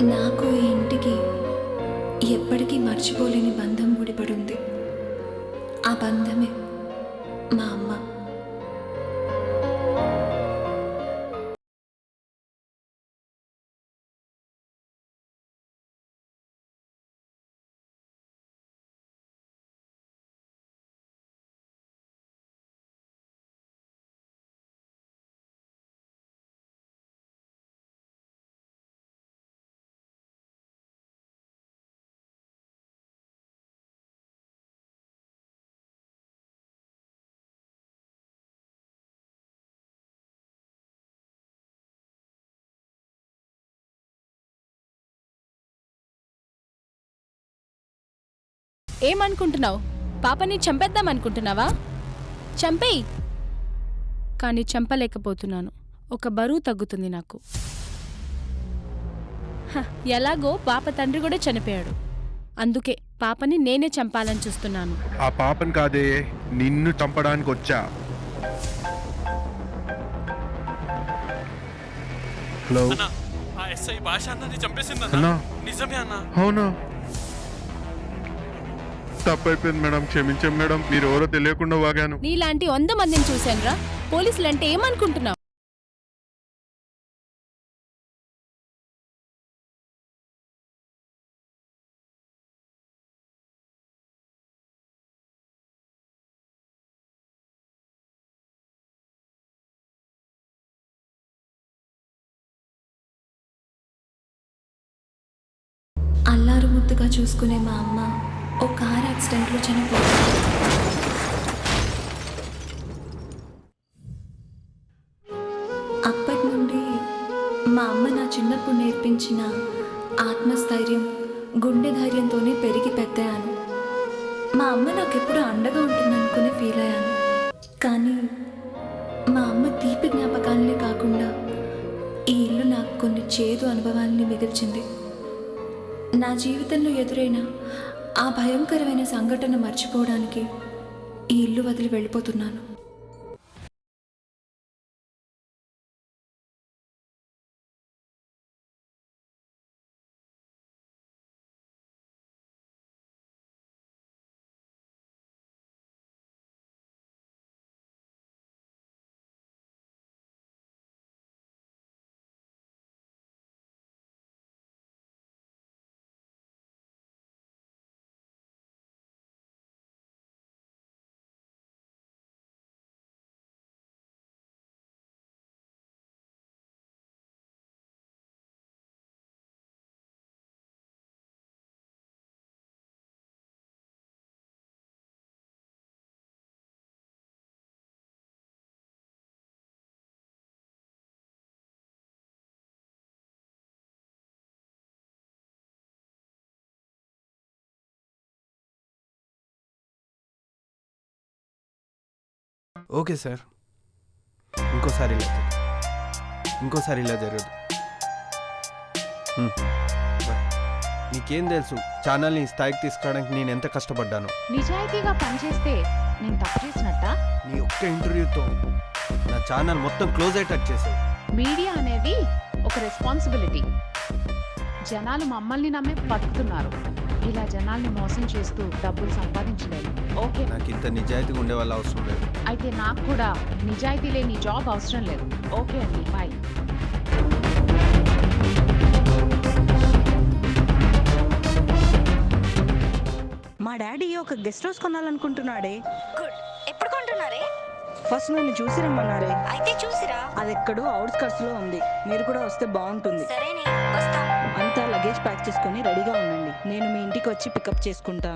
నాకు ఈ ఇంటికి ఎప్పటికీ మర్చిపోలేని బంధం ముడిపడుంది. ఆ బంధమే మా అమ్మ. ఏమనుకుంటున్నావు? పాపని చంపేద్దాం అనుకుంటున్నావా? చంపేయి. కానీ చంపలేకపోతున్నాను. ఒక బరువు తగ్గుతుంది నాకు. ఎలాగో పాప తండ్రి కూడా చనిపోయాడు. అందుకే పాపని నేనే చంపాలని చూస్తున్నాను. ఆ పాపని కాదే, నిన్ను చంపడానికి వచ్చా. హలో అన్నా, ఆ ఎస్ఐ భాష అన్నది చంపేసింది అన్నా. నిజమే అన్నా? అవునా? తప్పైపోయింది మేడం, క్షమించాం మేడం. మీరు ఎవరో తెలియకుండా వాగాను. నీలాంటి 100 మందిని చూశానురా. పోలీసులంటే ఏమనుకుంటున్నావు? అల్లారు ముద్దుగా చూసుకునే మా అమ్మ ఓ కార్ యాక్సిడెంట్లో చనిపోయింది. అప్పటి నుండి మా అమ్మ నా చిన్నప్పుడు నేర్పించిన ఆత్మస్థైర్యం, గుండె ధైర్యంతోనే పెరిగి పెద్దయాను. మా అమ్మ నాకు ఎప్పుడు అండగా ఉంటుందనుకుని ఫీల్ అయ్యాను. కానీ మా అమ్మ తీపి జ్ఞాపకాలనే కాకుండా ఈ ఇల్లు నాకు కొన్ని చేదు అనుభవాల్ని మిగిల్చింది. నా జీవితంలో ఎదురైన ఆ భయంకరమైన సంఘటన మర్చిపోవడానికి ఈ ఇల్లు వదిలి వెళ్ళిపోతున్నాను. ఓకే సార్, ఇంకోసారి ఇలా జరగదు. నీకేం తెలుసు ఛానల్ని ఈ స్థాయికి తీసుకురావడానికి నేను ఎంత కష్టపడ్డాను. నిజాయితీగా పనిచేస్తే నేను తప్పు చేసినట్టా? నీ ఒక్క ఇంటర్వ్యూతో నా ఛానల్ మొత్తం క్లోజ్ అయ్యేటట్టు చేసావు. మీడియా అనేది ఒక రెస్పాన్సిబిలిటీ. జనాలు మమ్మల్ని నమ్మే బతుకుతున్నారు. ఇలా జనాల్ని మోసం చేస్తూ డబ్బులు సంపాదించలేదు. ఓకే, నాకు ఇంత నిజాయితీగా ఉండే వాళ్ళ అవసరం లేదు. అయితే నాకు కూడా నిజాయితీ లేని జాబ్ అవసరం లేదు. ఓకే అండి, బాయ్. మా డాడీ ఒక గెస్ట్ హౌస్ కొనాలనుకుంటున్నాడే. గుడ్. ఎప్పుడు కొంటున్నారే? ఫస్ట్ నన్ను చూసి రమ్మన్నారే. అయితే చూసిరా. అది ఎక్కడో అవుట్స్కట్స్ లో ఉంది. మీరు కూడా వస్తే బాగుంటుంది. సరేనే, వస్తాం. అంతా లగేజ్ ప్యాక్ చేసుకొని రెడీగా ఉండండి. నేను మీ ఇంటికి వచ్చి పికప్ చేసుకుంటాను.